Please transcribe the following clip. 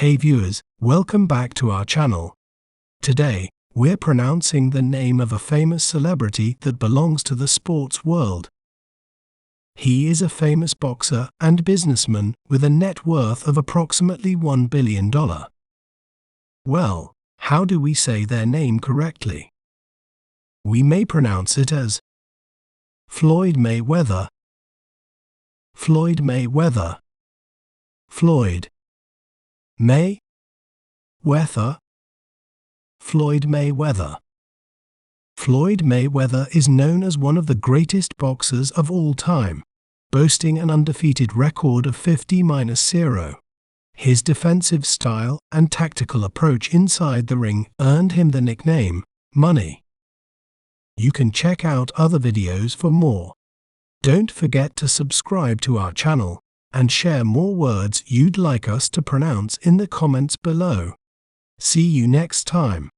Hey viewers, welcome back to our channel. Today, we're pronouncing the name of a famous celebrity that belongs to the sports world. He is a famous boxer and businessman with a net worth of approximately $1 billion. Well, how do we say their name correctly? We may pronounce it as Floyd Mayweather, Floyd Mayweather, Floyd Mayweather, Floyd Mayweather. Floyd Mayweather is known as one of the greatest boxers of all time, boasting an undefeated record of 50-0. His defensive style and tactical approach inside the ring earned him the nickname, Money. You can check out other videos for more. Don't forget to subscribe to our channel and share more words you'd like us to pronounce in the comments below. See you next time.